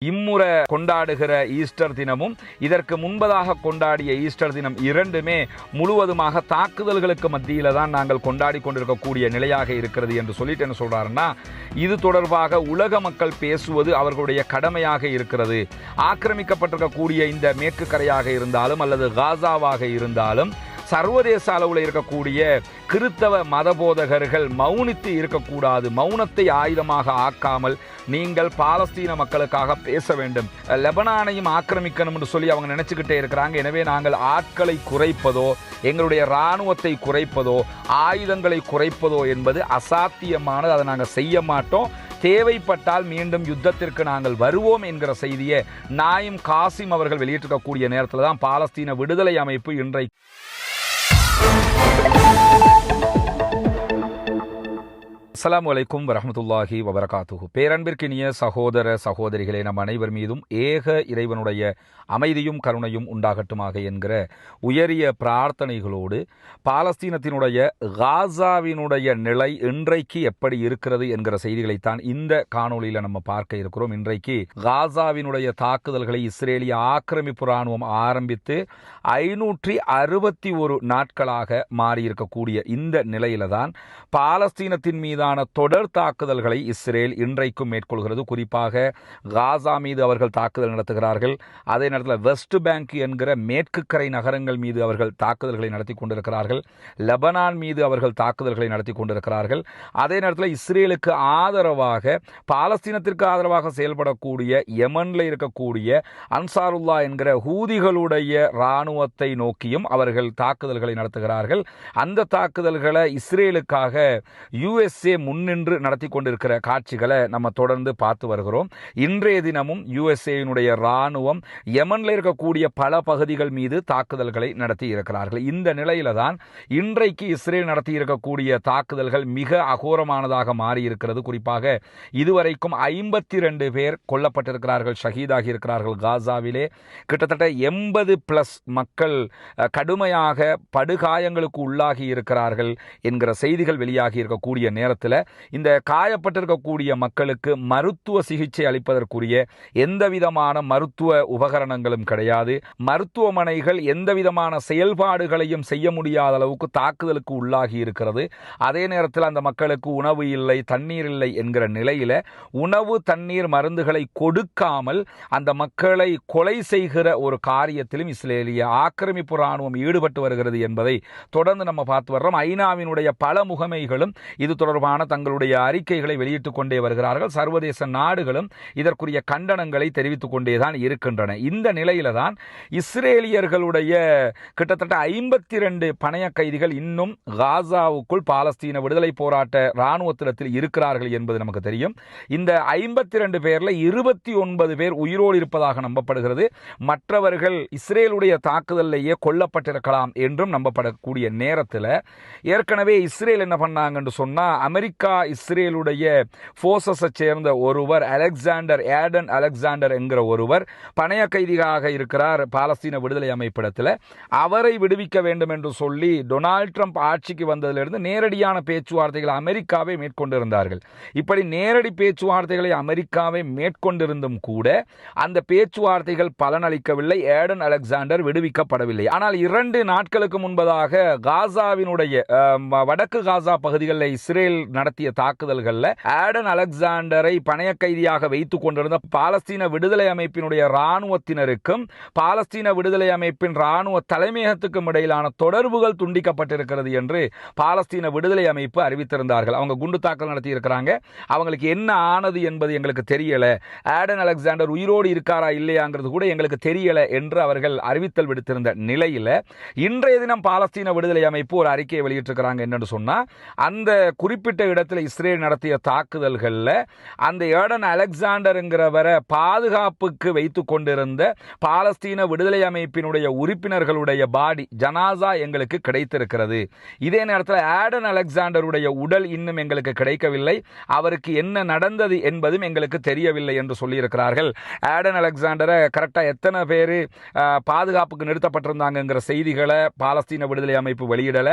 இம்முறை கொண்டாடுகிற ஈஸ்டர் தினமும் இதற்கு முன்பதாக கொண்டாடிய ஈஸ்டர் தினம் இரண்டுமே முழுவதுமாக தாக்குதல்களுக்கு மத்தியில தான் நாங்கள் கொண்டாடி கொண்டிருக்கக்கூடிய நிலையாக இருக்கிறது என்று சொல்லிட்டு என்ன சொல்றாருன்னா, இது தொடர்பாக உலக மக்கள் பேசுவது அவர்களுடைய கடமையாக இருக்கிறது. ஆக்கிரமிக்கப்பட்டிருக்கக்கூடிய இந்த மேற்கு கரையாக இருந்தாலும் அல்லது காசாவாக இருந்தாலும் சர்வதேச அளவில் இருக்கக்கூடிய கிறித்தவ மதபோதகர்கள் மௌனித்து இருக்கக்கூடாது. மௌனத்தை ஆயுதமாக ஆக்காமல் நீங்கள் பாலஸ்தீன மக்களுக்காக பேச வேண்டும். லெபனானையும் ஆக்கிரமிக்கணும் என்று சொல்லி அவங்க நினைச்சுக்கிட்டே இருக்கிறாங்க. எனவே நாங்கள் ஆட்களை குறைப்பதோ எங்களுடைய இராணுவத்தை குறைப்பதோ ஆயுதங்களை குறைப்பதோ என்பது அசாத்தியமானது. அதை நாங்கள் செய்ய மாட்டோம். தேவைப்பட்டால் மீண்டும் யுத்தத்திற்கு நாங்கள் வருவோம் என்கிற செய்தியை நாயிம் காசிம் அவர்கள் வெளியிட்டிருக்கக்கூடிய நேரத்தில் தான் பாலஸ்தீன விடுதலை அமைப்பு இன்றைக்கு அஸ்ஸலாமு அலைக்கும் வரஹ்மத்துல்லாஹி வபரகாத்துஹு. பேரன்பிற்கினிய சகோதர சகோதரிகளே, நம் அனைவர் மீதும் ஏக இறைவனுடைய அமைதியும் கருணையும் உண்டாகட்டுமாக என்கிற உயரிய பிரார்த்தனைகளோடு பாலஸ்தீனத்தினுடைய காசாவினுடைய நிலை இன்றைக்கு எப்படி இருக்கிறது என்கிற செய்திகளைத்தான் இந்த காணொலியில் நம்ம பார்க்க இருக்கிறோம். இன்றைக்கு காசாவினுடைய தாக்குதல்களை இஸ்ரேலிய ஆக்கிரமிப்பு இராணுவம் ஆரம்பித்து 561 நாட்களாக மாறியிருக்கக்கூடிய இந்த நிலையில தான் பாலஸ்தீனத்தின் மீதான தொடர் தாக்குதல்களை இஸ்ரேல் இன்றைக்கும் மேற்கொள்கிறது. குறிப்பாக காசா மீது அவர்கள் தாக்குதல் நடத்துகிறார்கள். அதே நேரத்தில் வெஸ்ட் பேங்க் என்கிற மேற்கு கரை நகரங்கள் மீது அவர்கள் தாக்குதல்களை நடத்தி கொண்டிருக்கிறார்கள். லெபனான் மீது அவர்கள் தாக்குதல்களை நடத்தி கொண்டிருக்கிறார்கள். அதே நேரத்தில் இஸ்ரேலுக்கு ஆதரவாக பாலஸ்தீனத்திற்கு ஆதரவாக செயல்படக்கூடிய யமனில் இருக்கக்கூடிய அன்சாருல்லா என்கிற ஹூதிகளுடைய இராணுவத்தை நோக்கியும் அவர்கள் தாக்குதல்களை நடத்துகிறார்கள். அந்த தாக்குதல்களை இஸ்ரேலுக்காக யுஎஸ்ஏ முன்னின்று நடத்தி கொண்டிருக்கிற காட்சிகளை நம்ம தொடர்ந்து பார்த்து வருகிறோம். இன்றைய தினமும் யுஎஸ்ஏனுடைய இராணுவம் யமனில் இருக்கக்கூடிய பல பகுதிகள் மீது தாக்குதல்களை நடத்தி இருக்கிறார்கள். இந்த நிலையில தான் இன்றைக்கு இஸ்ரேல் நடத்தி இருக்கக்கூடிய தாக்குதல்கள் மிக அகோரமானதாக மாறி இருக்கிறது. குறிப்பாக இதுவரைக்கும் 52 பேர் கொல்லப்பட்டிருக்கிறார்கள், ஷஹீதாகி இருக்கிறார்கள். காசாவிலே கிட்டத்தட்ட 80+ மக்கள் கடுமையாக படுகாயங்களுக்கு உள்ளாகி இருக்கிறார்கள் என்கிற செய்திகள் வெளியாகி இருக்கக்கூடிய நேரத்தில் இந்த காயப்பட்டிருக்கக்கூடிய மக்களுக்கு மருத்துவ சிகிச்சை அளிப்பதற்குரிய எந்த விதமான மருத்துவ உபகரணங்களும் கிடையாது. மருத்துவமனைகள் எந்த விதமான செயல்பாடுகளையும் செய்ய முடியாத அளவுக்கு தாக்குதலுக்கு உள்ளாகி இருக்கிறது. அதே நேரத்தில் அந்த மக்களுக்கு உணவு இல்லை, தண்ணீர் இல்லை என்கிற நிலையில உணவு, தண்ணீர், மருந்துகளை கொடுக்காமல் அந்த மக்களை கொலை செய்கிற ஒரு காரியத்திலும் இஸ்ரேலிய ஆக்கிரமிப்பு இராணுவம் ஈடுபட்டு வருகிறது என்பதை தொடர்ந்து நம்ம பார்த்து வர்றோம். ஐநாவினுடைய பல முகமைகளும் இது தொடர்பான தங்களுடைய அறிக்கைகளை வெளியிட்டுக் கொண்டே வருகிறார்கள். சர்வதேச நாடுகளும் இதற்குரிய கண்டனங்களை தெரிவித்துக் கொண்டேதான் இருக்கின்றன. இந்த நிலையில தான் இஸ்ரேலியர்களுடைய கிட்டத்தட்ட 52 பணைய கைதிகள் இன்னும் காசாவுக்குள் பாலஸ்தீன விடுதலை போராட்ட இராணுவத்திடத்தில் இருக்கிறார்கள் என்பது நமக்கு தெரியும். இந்த 52 பேர்ல 29 பேர் உயிரோடு இருப்பதாக நம்பப்படுகிறது. மற்றவர்கள் இஸ்ரேலுடைய தாக்குதலிலேயே கொல்லப்பட்டிருக்கலாம் என்றும் நம்பப்படக்கூடிய நேரத்தில் ஏற்கனவே இஸ்ரேல் என்ன பண்ணாங்கன்னு சொன்னா, அமெரிக்கா இஸ்ரேலுடைய போர்சஸை சேர்ந்த ஒருவர் ஏடன் அலெக்சாண்டர் என்கிற ஒருவர் பணைய கைதியாக இருக்கிறார் பாலஸ்தீன விடுதலை அமைப்பிடத்தில். அவரை விடுவிக்க வேண்டும் என்று சொல்லி டொனால்ட் ட்ரம்ப் ஆட்சிக்கு வந்ததிலிருந்து நேரடியான பேச்சுவார்த்தைகளை அமெரிக்காவை மேற்கொண்டிருந்தார்கள். இப்படி நேரடி பேச்சுவார்த்தைகளை அமெரிக்காவை மேற்கொண்டிருந்தும் கூட அந்த பேச்சுவார்த்தைகள் பலனளிக்கவில்லை. Aden Alexander விடுவிக்கப்படவில்லை. ஆனால் 2 நாட்களுக்கு முன்பதாக காசாவினுடைய வடக்கு காசா பகுதிகளில் இஸ்ரேல் நடத்திய தாக்குதல்களில் ஏடன் அலெக்சாண்டரை பணைய கைதியாக வைத்துக் கொண்டிருந்த பாலஸ்தீன விடுதலை அமைப்பினுடைய இராணுவத்தினருக்கும் பாலஸ்தீன விடுதலை அமைப்பின் இராணுவ தலைமையகத்துக்கும் இடையிலான தொடர்புகள் துண்டிக்கப்பட்டிருக்கிறது என்று பாலஸ்தீன விடுதலை அமைப்பு அறிவித்திருந்தார்கள். அவங்க குண்டு தாக்கல் நடத்தி இருக்கிறாங்க. அவங்களுக்கு என்ன ஆனது என்பது எங்களுக்கு தெரியல, ஏடன் அலெக்சாண்டர் உயிரோடு இருக்காரா இல்லையாங்கிறது கூட எங்களுக்கு தெரியல என்று அவர்கள் அறிவித்தல் விடுத்திருந்த நிலையில இன்றைய தினம் பாலஸ்தீன விடுதலை அமைப்பு ஒரு அறிக்கையை வெளியிட்டிருக்கிறாங்க. என்னன்னு சொன்னா, அந்த குறிப்பிட்ட இடத்தில் இஸ்ரேல் நடத்திய தாக்குதல்களில் அந்த ஏடன் அலெக்சாண்டர்ங்கிறவரை பாதுகாப்புக்கு வைத்துக் கொண்டிருந்த பாலஸ்தீன விடுதலை அமைப்பினுடைய உறுப்பினர்களுடைய பாடி ஜனாசா எங்களுக்கு கிடைத்திருக்கிறது. இதே நேரத்தில் ஏடன் அலெக்சாண்டருடைய உடல் இன்னும் எங்களுக்கு கிடைக்கவில்லை. அவருக்கு என்ன நடந்தது என்பதும் எங்களுக்கு தெரியவில்லை என்று சொல்லியிருக்கிறார்கள். ஏடன் அலெக்சாண்டரை கரெக்டா எத்தனை பேர் பாதுகாப்புக்கு நிறுத்தப்பட்டிருந்தாங்கிற செய்திகளை பாலஸ்தீன விடுதலை அமைப்பு வெளியிடல.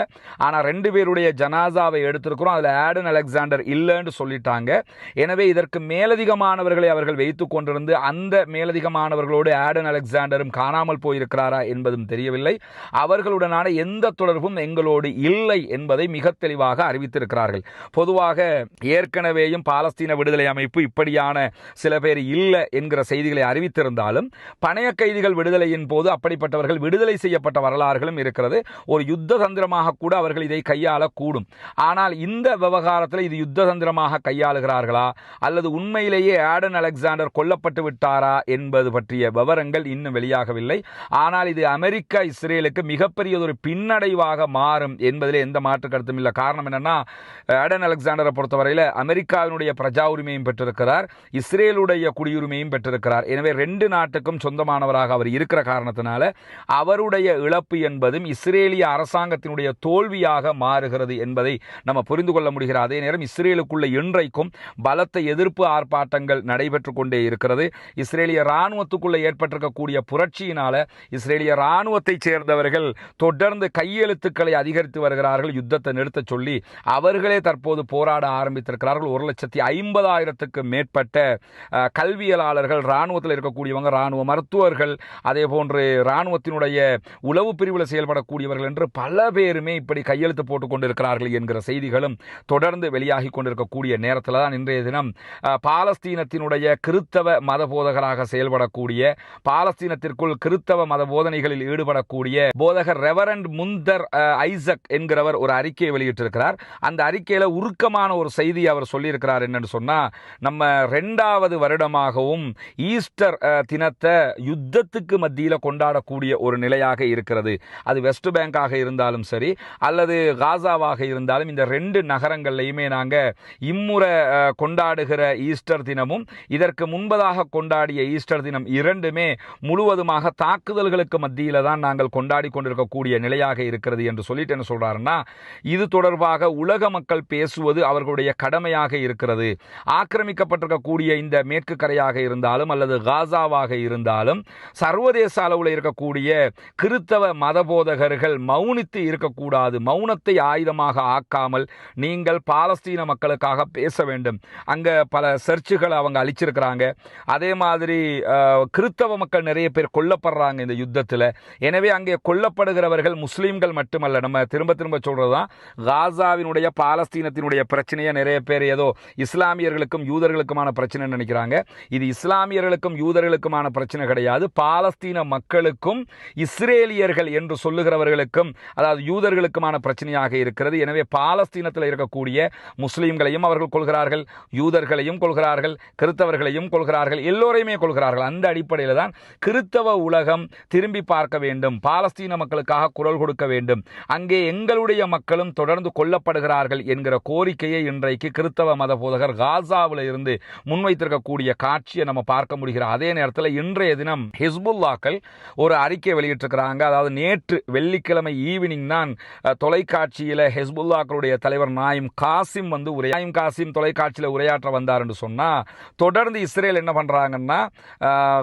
ஆனா 2 பேருடைய ஜனாசாவை எடுத்திருக்கிறோம். அதுல ஆடன் அலெக்சாண்டர் இல்லைன்னு சொல்லிட்டாங்க. எனவே இதற்கு மேலதிகமானவர்களை அவர்கள் வைத்துக் கொண்டிருந்து அந்த மேலதிகமானவர்களோடு ஆடன் அலெக்சாண்டரும் காணாமல் போயிருக்கிறாரா என்பதும் தெரியவில்லை. அவர்களுடனான எந்த தொடர்பும் எங்களோடு இல்லை என்பதை மிக தெளிவாக அறிவித்திருக்கிறார்கள். பொதுவாக ஏற்கனவேயும் பாலஸ்தீன விடுதலை அமைப்பு இப்படியான சில பேர் இல்லை என்கிற செய்திகளை அறிவித்திருந்தாலும் பணைய கைதிகள் விடுதலையின் போது அப்படிப்பட்டவர்கள் விடுதலை செய்யப்பட்ட வரலாறுகளும் இருக்கிறது. ஒரு யுத்த தந்திரமாக கூட அவர்கள் இதை கையாளக்கூடும். ஆனால் இந்த விவகாரத்தில் இது யுத்த தந்திரமாக கையாளுகிறார்களா அல்லது உண்மையிலேயே ஆடன் அலெக்சாண்டர் கொல்லப்பட்டு விட்டாரா என்பது பற்றிய விவரங்கள் இன்னும் வெளியாகவில்லை. ஆனால் இது அமெரிக்கா இஸ்ரேலுக்கு மிகப்பெரியதொரு பின்னடைவாக மாறும் என்பதிலே எந்த மாற்று கருத்தும் இல்லை. காரணம் என்னன்னா, ஆடன் அலெக்சாண்டரை பொறுத்தவரையில் அமெரிக்காவினுடைய பிரஜா உரிமையும் பெற்றிருக்கிறார், இஸ்ரேலுடைய குடியுரிமையும் பெற்றிருக்கிறார். எனவே ரெண்டு நாட்டுக்கும் சொந்தமானவராக அவர் இருக்கிற காரணத்தினால அவருடைய இழப்பு என்பதும் இஸ்ரேலிய அரசாங்கத்தினுடைய தோல்வியாக மாறுகிறது என்பதை நம்ம புரிந்து கொள்ள முடிகிறது. அதே நேரம் இஸ்ரேலுக்குள்ள இன்றைக்கும் பலத்த எதிர்ப்பு ஆர்ப்பாட்டங்கள் நடைபெற்றுக் கொண்டே இருக்கிறது. இஸ்ரேலிய இராணுவத்துக்குள்ள ஏற்பட்டிருக்கக்கூடிய புரட்சியினால இஸ்ரேலிய இராணுவத்தைச் சேர்ந்தவர்கள் தொடர்ந்து கையெழுத்துக்களை அதிகரித்து வருகிறார்கள். யுத்தத்தை நிறுத்த சொல்லி அவர்களே தற்போது போராட ஆரம்பித்திருக்கிறார்கள். 1,50,000க்கு மேற்பட்ட கல்வியலாளர்கள், இராணுவத்தில் இருக்கக்கூடியவங்க, இராணுவ மருத்துவர்கள், அதே போன்று இராணுவத்தினுடைய உளவு பிரிவில் செயல்படக்கூடியவர்கள் என்று பல பேருமே இப்படி கையெழுத்து போட்டுக் கொண்டிருக்கிறார்கள் என்கிற செய்திகளும் தொடர்ந்து வெளியாகி கொண்டிருக்கக்கூடிய நேரத்தில் தான் இன்றைய தினம் பாலஸ்தீனத்தினுடைய கிறித்தவ மத போதகராக செயல்படக்கூடிய, பாலஸ்தீனத்திற்குள் கிறித்தவ மத போதனைகளில் ஈடுபடக்கூடிய போதகர் ரெவரண்ட் முந்தர் ஐசக் என்கிறவர் ஒரு அறிக்கையை வெளியிட்டிருக்கிறார். அந்த அறிக்கையில் உருக்கமான ஒரு செய்தி அவர் சொல்லியிருக்கிறார். என்னன்னு சொன்னா, நம்ம 2வது வருடமாகவும் ஈஸ்டர் தினத்தை யுத்தத்துக்கு மத்தியில் கொண்டாடக்கூடிய ஒரு நிலையாக இருக்கிறது. அது வெஸ்ட் பேங்காக இருந்தாலும் சரி அல்லது காசாவாக இருந்தாலும் இந்த 2 நகரங்கள்லையுமே நாங்கள் இம்முறை கொண்டாடுகிற ஈஸ்டர் தினமும் இதற்கு முன்பதாக கொண்டாடிய ஈஸ்டர் தினம் இரண்டுமே முழுவதுமாக தாக்குதல்களுக்கு மத்தியில் தான் நாங்கள் கொண்டாடி கொண்டிருக்கக்கூடிய நிலையாக இருக்கிறது என்று சொல்லிட்டு என்ன சொல்றாருன்னா, இது தொடர்பாக உலக மக்கள் பேசுவது அவர்களுடைய கடமையாக இருக்கிறது. ஆக்கிரமிக்கப்பட்டிருக்கக்கூடிய இந்த மேற்கு கரையாக இருந்தாலும் அல்லது காசாவாக இருந்தாலும் சர்வதேச அளவில் இருக்கக்கூடிய கிறித்தவ மத போதகர்கள் மௌனித்து இருக்கக்கூடாது. மௌனத்தை ஆயுதமாக ஆக்காமல் நீங்கள் பாலஸ்தீன மக்களுக்காக பேச வேண்டும். அங்க பல சர்ச்சுகளை அவங்க அழிச்சிருக்கிறாங்க. அதே மாதிரி கிறித்தவ மக்கள் நிறைய பேர் கொல்லப்படுறாங்க இந்த யுத்தத்தில். எனவே அங்கே கொல்லப்படுகிறவர்கள் முஸ்லீம்கள் மட்டுமல்ல. நம்ம திரும்ப திரும்ப சொல்றதுதான், காசாவினுடைய பாலஸ்தீனத்தினுடைய பிரச்சனையை நிறைய பேர் ஏதோ இஸ்லாமியர்களுக்கும் யூதர்களுக்குமான பிரச்சனை நினைக்கிறாங்க. இது இஸ்லாமியர்களுக்கும் யூதர்களுக்குமான பிரச்சனை கிடையாது. பாலஸ்தீன மக்களுக்கும் இஸ்ரேலியர்கள் என்று சொல்லுகிறவர்களுக்கும், அதாவது யூதர்களுக்குமான பிரச்சனையாக இருக்கிறது. எனவே பாலஸ்தீனத்தில் இருக்கக்கூடிய முஸ்லீம்களையும் அவர்கள் கொள்கிறார்கள், யூதர்களையும் கொள்கிறார்கள், கிறித்தவர்களையும் கொள்கிறார்கள், எல்லோரையுமே கொள்கிறார்கள். அந்த அடிப்படையில் தான் கிறித்தவ உலகம் திரும்பி பார்க்க வேண்டும், பாலஸ்தீன மக்களுக்காக குரல் கொடுக்க வேண்டும், அங்கே எங்களுடைய மக்களும் தொடர்ந்து கொல்லப்படுகிறார்கள் என்கிற கோரிக்கையை இன்றைக்கு கிறித்தவ மத போதகர் காசாவில் இருந்து முன்வைத்திருக்கக்கூடிய காட்சியை நம்ம பார்க்க முடிகிறது. அதே நேரத்தில் இன்றைய தினம் ஹிஸ்புல்லாக்கள் ஒரு அறிக்கை வெளியிட்டிருக்கிறாங்க. அதாவது நேற்று வெள்ளிக்கிழமை ஈவினிங் தான் தொலைக்காட்சியில் ஹிஸ்புல்லாக்களுடைய தலைவர் நாயிம் காசிம் வந்து தொலைக்காட்சியில் உரையாற்ற வந்தார் என்று சொன்னால், தொடர்ந்து இஸ்ரேல் என்ன பண்றாங்கன்னா,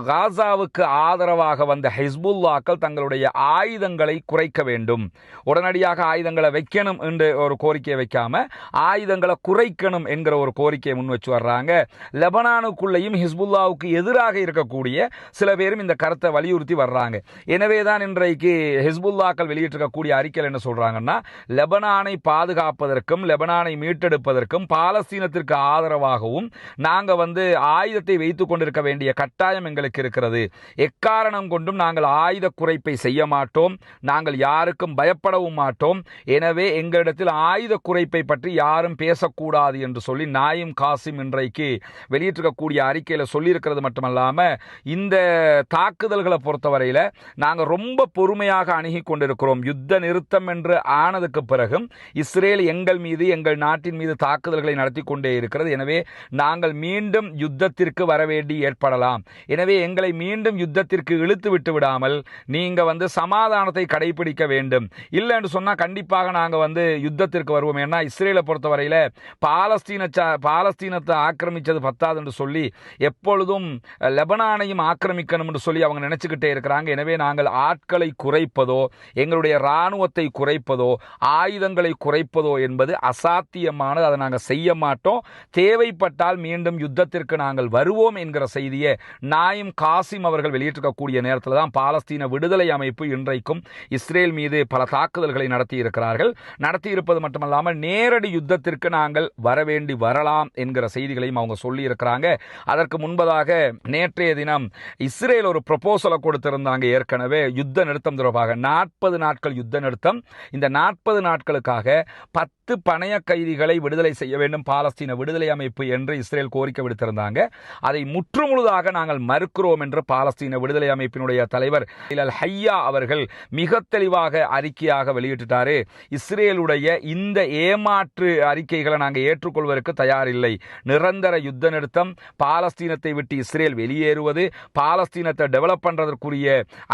காசாவுக்கு ஆதரவாக வந்த ஹிஸ்புல்லாக்கள் தங்களுடைய ஆயுதங்களை குறைக்க வேண்டும், உடனடியாக ஆயுதங்களை வைக்கணும் என்று ஒரு கோரிக்கையை வைக்காம ஆயுதங்களை குறைக்கணும் என்கிற ஒரு கோரிக்கையை முன் வச்சு வர்றாங்க. லெபனானுக்குள்ளேயும் ஹிஸ்புல்லாவுக்கு எதிராக இருக்கக்கூடிய சில பேரும் இந்த கருத்தை வலியுறுத்தி வர்றாங்க. எனவேதான் இன்றைக்கு ஹிஸ்புல்லாக்கள் வெளியிட்டிருக்கக்கூடிய அறிக்கையில் என்ன சொல்றாங்கன்னா, லெபனானை பாதுகாப்பதற்கும் லெபனானை மீட்டெடுப்பதற்கும் பாலஸ்தீனத்திற்கு ஆதரவாகவும் நாங்கள் ஆயுதத்தை வைத்துக் கொண்டிருக்க வேண்டிய கட்டாயம் எங்களுக்கு இருக்கிறது. எக்காரணம் கொண்டும் நாங்கள் ஆயுத குறைப்பை செய்ய மாட்டோம், நாங்கள் யாருக்கும் பயப்படவும் மாட்டோம். எனவே எங்களிடத்தில் ஆயுத குறைப்பை பற்றி யாரும் பேசக்கூடாது என்று சொல்லி நாயிம் காசிம் இன்றைக்கு வெளியிட்டிருக்கக்கூடிய அறிக்கையில் சொல்லியிருக்கிறது மட்டுமல்லாம, இந்த தாக்குதல்களை பொறுத்தவரையில் நாங்கள் ரொம்ப பொறுமையாக அணுகி கொண்டிருக்கிறோம். யுத்த நிறுத்தம் என்று ஆனதுக்கு பிறகும் இஸ்ரேல் எங்கள் மீது, எங்கள் நாட்டின் மீது தாக்குதல்களை நடத்தி கொண்டே இருக்கிறது. எனவே நாங்கள் மீண்டும் யுத்தத்திற்கு வரவேண்டி ஏற்படலாம். எனவே எங்களை மீண்டும் யுத்தத்திற்கு இழுத்து விட்டு விடாமல் நீங்க சமாதானத்தை கடைபிடிக்க வேண்டும். இல்லை என்று சொன்னால் கண்டிப்பாக நாங்கள் யுத்தத்திற்கு வருவோம். ஏன்னா இஸ்ரேலை பொறுத்தவரையில் பாலஸ்தீனத்தை ஆக்கிரமிச்சது பத்தாது என்று சொல்லி எப்பொழுதும் லெபனானையும் ஆக்கிரமிக்கணும் என்று சொல்லி அவங்க நினைச்சுக்கிட்டே இருக்கிறாங்க. எனவே நாங்கள் ஆட்களை குறைப்பதோ, எங்களுடைய இராணுவத்தை குறைப்பதோ, ஆயுதங்களை குறைப்பதோ என்பது அசாத்தியம் அசாத்தியமானது, அதை நாங்கள் செய்ய மாட்டோம், தேவைப்பட்டால் மீண்டும் யுத்தத்திற்கு நாங்கள் வருவோம் என்கிற செய்தியை நாயிம் காசிம் அவர்கள் வெளியிட்டிருக்கக்கூடிய நேரத்தில் தான் பாலஸ்தீன விடுதலை அமைப்பு இன்றைக்கும் இஸ்ரேல் மீது பல தாக்குதல்களை நடத்தியிருக்கிறார்கள். நடத்தியிருப்பது மட்டுமல்லாமல் நேரடி யுத்தத்திற்கு நாங்கள் வரவேண்டி வரலாம் என்கிற செய்திகளையும் அவங்க சொல்லி இருக்கிறாங்க. அதற்கு முன்பதாக நேற்றைய தினம் இஸ்ரேல் ஒரு ப்ரொபோசலை கொடுத்திருந்தாங்க. ஏற்கனவே யுத்த நிறுத்தம் தொடர்பாக 40 நாட்கள் யுத்த நிறுத்தம். இந்த 40 நாட்களுக்காக 10 பணைய கைதிகளை விடுதலை செய்ய வேண்டும் பாலஸ்தீன விடுதலை அமைப்பு என்று இஸ்ரேல் கோரிக்கை விடுத்திருந்தாங்க. அதை முற்றுமுழுதாக நாங்கள் மறுக்கிறோம் என்று பாலஸ்தீன விடுதலை அமைப்பினுடைய தலைவர் அல் ஹையா அவர்கள் மிக தெளிவாக அறிக்கையாக வெளியிட்டாரு. இஸ்ரேலுடைய இந்த ஏமாற்று அறிக்கைகளை நாங்கள் ஏற்றுக்கொள்வதற்கு தயாரில்லை. நிரந்தர யுத்த நிறுத்தம், பாலஸ்தீனத்தை விட்டு இஸ்ரேல் வெளியேறுவது, பாலஸ்தீனத்தை டெவலப் பண்றதற்குரிய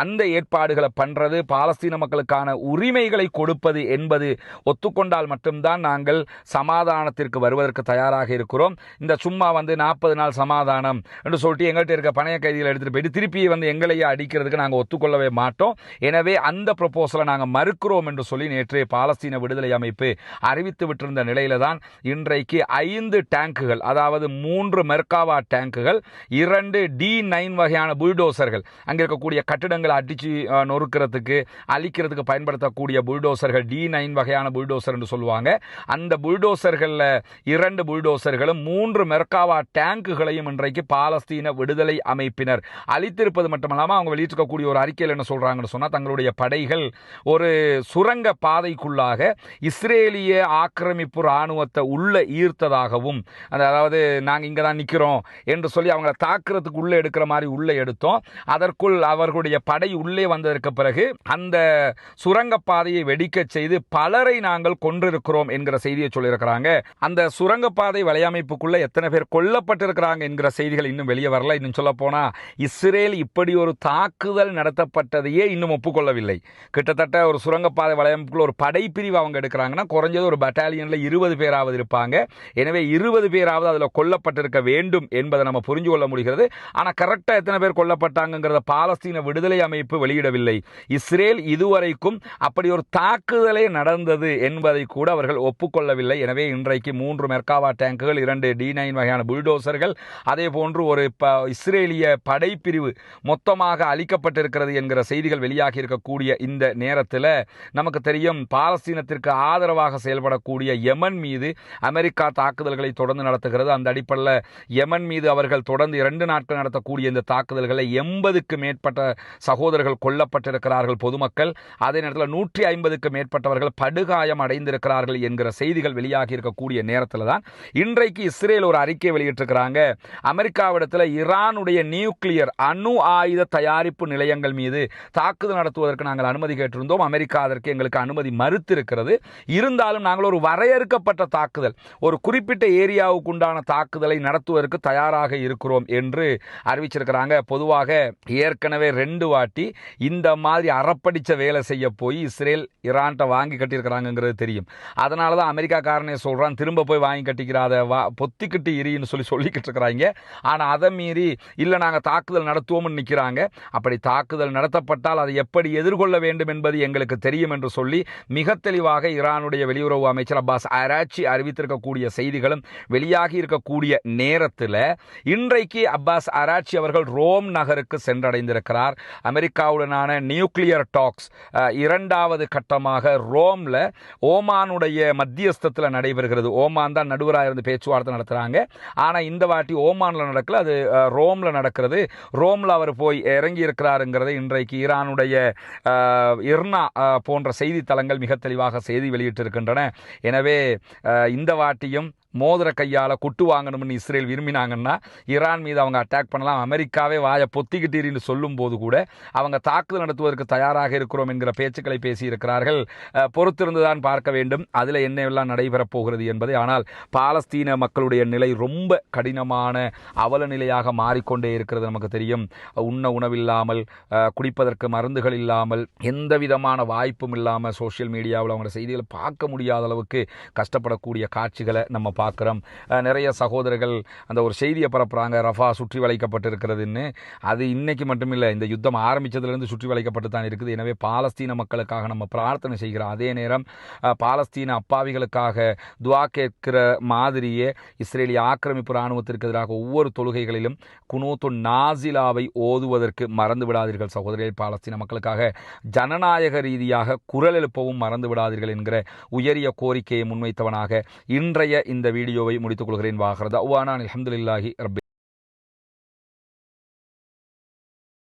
அந்த ஏற்பாடுகளை பண்றது, பாலஸ்தீன மக்களுக்கான உரிமைகளை கொடுப்பது என்பது ஒத்துக்கொண்டால் மட்டும்தான் நாங்கள் சமாதானத்திற்கு வருவதற்கு தயாராக இருக்கிறோம். இந்த சும்மா 40 நாள் சமாதானம் என்று சொல்லிட்டு எங்கள்கிட்ட இருக்க பணைய கைதிகளை எடுத்துட்டு போயிட்டு திருப்பி எங்களையே அடிக்கிறதுக்கு நாங்கள் ஒத்துக்கொள்ளவே மாட்டோம். எனவே அந்த ப்ரொபோசலை நாங்கள் மறுக்கிறோம் என்று சொல்லி நேற்று பாலஸ்தீன விடுதலை அமைப்பு அறிவித்து விட்டிருந்த நிலையில தான் இன்றைக்கு 5 டேங்குகள், அதாவது 3 மெர்காவா டேங்குகள், 2 D9 வகையான புல்டோசர்கள், அங்கே இருக்கக்கூடிய கட்டிடங்களை அடிச்சு நொறுக்கிறதுக்கு அழிக்கிறதுக்கு பயன்படுத்தக்கூடிய புல்டோசர்கள், D9 வகையான புல்டோசர் என்று சொல்லுவாங்க. அந்த புல்டோசர்கள்ல 2 புல்டோசர்களும் 3 மெர்காவா டேங்குகளையும் இன்றைக்கு பாலஸ்தீன விடுதலை அமைப்பினர் அளித்திருப்பது மட்டுமல்லாமல் அவங்க வெளியிட்டிருக்கக்கூடிய ஒரு அறிக்கையில் என்ன சொல்றாங்கன்னு சொன்னா, தங்களுடைய படைகள் ஒரு சுரங்க பாதைக்குள்ளாக இஸ்ரேலிய ஆக்கிரமிப்பு ராணுவத்தை உள்ள ஈர்த்ததாகவும், அதாவது நாங்க இங்க தான் நிக்கிறோம் என்று சொல்லி அவங்களை தாக்குறதுக்கு உள்ள எடுக்கிற மாதிரி உள்ள எடுத்தோம். அதற்குள் அவர்களுடைய படை உள்ளே வந்ததற்கு பிறகு அந்த சுரங்க பாதையை வெடிக்க செய்து பலரை நாங்கள் கொன்றிருக்கிறோம் என்கிற செய்தியை சொல்லியிருக்கிறாங்க. அந்த சுரங்கப்பாதை வலையமைப்புக்குள்ள எத்தனை பேர் கொல்லப்பட்டிருக்கிறாங்க என்கிற செய்திகள் இன்னும் வெளியே வரல. இன்னும் சொல்ல போனா இஸ்ரேல் இப்படி ஒரு தாக்குதல் நடத்தப்பட்டதையே இன்னும் ஒப்புக்கொள்ளவில்லை. கிட்டத்தட்ட ஒரு சுரங்கப்பாதை வலையமைப்புக்குள்ள ஒரு படைப்பிரிவு அவங்க எடுக்கிறாங்கன்னா குறைஞ்சது ஒரு பட்டாலியன்ல 20 பேராவது இருப்பாங்க. எனவே 20 பேராவது அதில் கொல்லப்பட்டிருக்க வேண்டும் என்பதை நம்ம புரிஞ்சு கொள்ள முடிகிறது. ஆனா கரெக்டா எத்தனை பேர் கொல்லப்பட்டாங்கிறத பாலஸ்தீன விடுதலை அமைப்பு வெளியிடவில்லை. இஸ்ரேல் இதுவரைக்கும் அப்படி ஒரு தாக்குதலே நடந்தது என்பதை கூட அவர்கள் ஒப்புக்கொள்ளவில்லை. எனவே இன்றைக்கு 3 மெர்காவா டேங்குகள், 2 D9 வகையான புல்டோசர்கள், அதே போன்று ஒரு இஸ்ரேலிய படைப்பிரிவு மொத்தமாக அளிக்கப்பட்டிருக்கிறது என்கிற செய்திகள் வெளியாகி இருக்கக்கூடிய இந்த நேரத்தில் நமக்கு தெரியும், பாலஸ்தீனத்திற்கு ஆதரவாக செயல்படக்கூடிய யமன் மீது அமெரிக்கா தாக்குதல்களை தொடர்ந்து நடத்துகிறது. அந்த அடிப்படையில் யமன் மீது அவர்கள் தொடர்ந்து 2 நாட்கள் நடத்தக்கூடிய இந்த தாக்குதல்களை 80க்கு மேற்பட்ட சகோதரர்கள் கொல்லப்பட்டிருக்கிறார்கள் பொதுமக்கள். அதே நேரத்தில் 150க்கு மேற்பட்டவர்கள் படுகாயம் அடைந்திருக்கிறார்கள் என்கிற செய்திகள் வெளியாகி இருக்கக்கூடிய நேரத்தில் தான் இன்றைக்கு இஸ்ரேல் ஒரு அறிக்கை வெளியிட்டிருக்கிறாங்க. அமெரிக்காவிடத்தில் ஈரானுடைய நியூக்ளியர் அணு ஆயுத தயாரிப்பு நிலையங்கள் மீது தாக்குதல் நடத்துவதற்கு நாங்கள் அனுமதி கேட்டிருந்தோம். அமெரிக்கா அதற்கு எங்களுக்கு அனுமதி மறுத்திருக்கிறது. இருந்தாலும் நாங்கள் ஒரு வரையறுக்கப்பட்ட தாக்குதல், ஒரு குறிப்பிட்ட ஏரியாவுக்கு உண்டான தாக்குதலை நடத்துவதற்கு தயாராக இருக்கிறோம் என்று அறிவிச்சிருக்கிறாங்க. பொதுவாக ஏற்கனவே 2 வாட்டி இந்த மாதிரி அறப்படிச்ச வேலை செய்ய போய் இஸ்ரேல் ஈரான்ட்ட வாங்கி கட்டியிருக்கிறாங்கிறது தெரியும். அதனால தான் அமெரிக்கா காரனே சொல்றான், திரும்ப போய் வாங்கி கட்டிக்கிறாத, பொத்திக்கிட்டு இரின்னு சொல்லிக்கிட்டு இருக்கிறாங்க. ஆனால் அதை மீறி இல்லை நாங்கள் தாக்குதல் நடத்துவோம்னு நிற்கிறாங்க. அப்படி தாக்குதல் நடத்தப்பட்டால் அதை எப்படி எதிர்கொள்ள வேண்டும் என்பது எங்களுக்கு தெரியும் என்று சொல்லி மிக தெளிவாக ஈரானுடைய வெளியுறவு அமைச்சர் அப்பாஸ் அராச்சி அறிவித்திருக்கக்கூடிய செய்திகளும் வெளியாகி இருக்கக்கூடிய நேரத்தில் இன்றைக்கு அப்பாஸ் அராச்சி அவர்கள் ரோம் நகருக்கு சென்றடைந்திருக்கிறார். அமெரிக்காவுடனான நியூக்ளியர் டாக்ஸ் 2வது கட்டமாக ரோம்ல ஓமானுடைய மத்தியஸ்தத்தில் நடைபெறுகிறது. ஓமான் தான் நடுவராக இருந்து பேச்சுவார்த்தை நடத்துறாங்க. ஆனால் இந்த வாட்டி ஓமான்ல நடக்கல, அது ரோம்ல நடக்கிறது. ரோம்ல அவர் போய் இறங்கி இருக்கிறாருங்கிறதை இன்றைக்கு ஈரானுடைய இர்னா போன்ற செய்தித்தளங்கள் மிக தெளிவாக செய்தி வெளியிட்டிருக்கின்றன. எனவே இந்த வாட்டியும் மோதிர கையால் குட்டு வாங்கணும்னு இஸ்ரேல் விரும்பினாங்கன்னா ஈரான் மீது அவங்க அட்டாக் பண்ணலாம். அமெரிக்காவே வாயை பொத்திக்கிட்டீரின்னு சொல்லும் போது கூட அவங்க தாக்குதல் நடத்துவதற்கு தயாராக இருக்கிறோம் என்கிற பேச்சுக்களை பேசியிருக்கிறார்கள். பொறுத்திருந்துதான் பார்க்க வேண்டும் அதில் என்னவெல்லாம் நடைபெறப் போகிறது என்பதை. ஆனால் பாலஸ்தீன மக்களுடைய நிலை ரொம்ப கடினமான அவல நிலையாக மாறிக்கொண்டே இருக்கிறது. நமக்கு தெரியும், உண்ண உணவில்லாமல், குடிப்பதற்கு மருந்துகள் இல்லாமல், எந்த விதமான வாய்ப்பும் இல்லாமல் சோசியல் மீடியாவில் அவங்களோட செய்திகளை பார்க்க முடியாத அளவுக்கு கஷ்டப்படக்கூடிய காட்சிகளை நம்ம பார்க்குறோம். நிறைய சகோதரர்கள் அந்த ஒரு செய்தியை பரப்புகிறாங்க, ரஃபா சுற்றி வளைக்கப்பட்டிருக்கிறதுன்னு. அது இன்னைக்கு மட்டும் இல்லை, இந்த யுத்தம் ஆரம்பித்ததுலேருந்து சுற்றி வளைக்கப்பட்டு தான் இருக்குது. எனவே பாலஸ்தீன மக்களுக்காக நம்ம பிரார்த்தனை செய்கிறோம். அதே நேரம் பாலஸ்தீன அப்பாவிகளுக்காக துவா கேட்கிற மாதிரியே இஸ்ரேலிய ஆக்கிரமிப்பு இராணுவத்திற்கு எதிராக ஒவ்வொரு தொழுகைகளிலும் குனூத்து நாசிலாவை ஓதுவதற்கு மறந்து விடாதீர்கள் சகோதரர்கள். பாலஸ்தீன மக்களுக்காக ஜனநாயக ரீதியாக குரல் எழுப்பவும் மறந்து விடாதீர்கள் என்கிற உயரிய கோரிக்கையை முன்வைத்தவனாக இன்றைய இந்த வீடியோவை முடித்துக் கொள்கிறேன். வாஹர் தஅவானா அல்ஹம்துலில்லாஹி ரப்பில்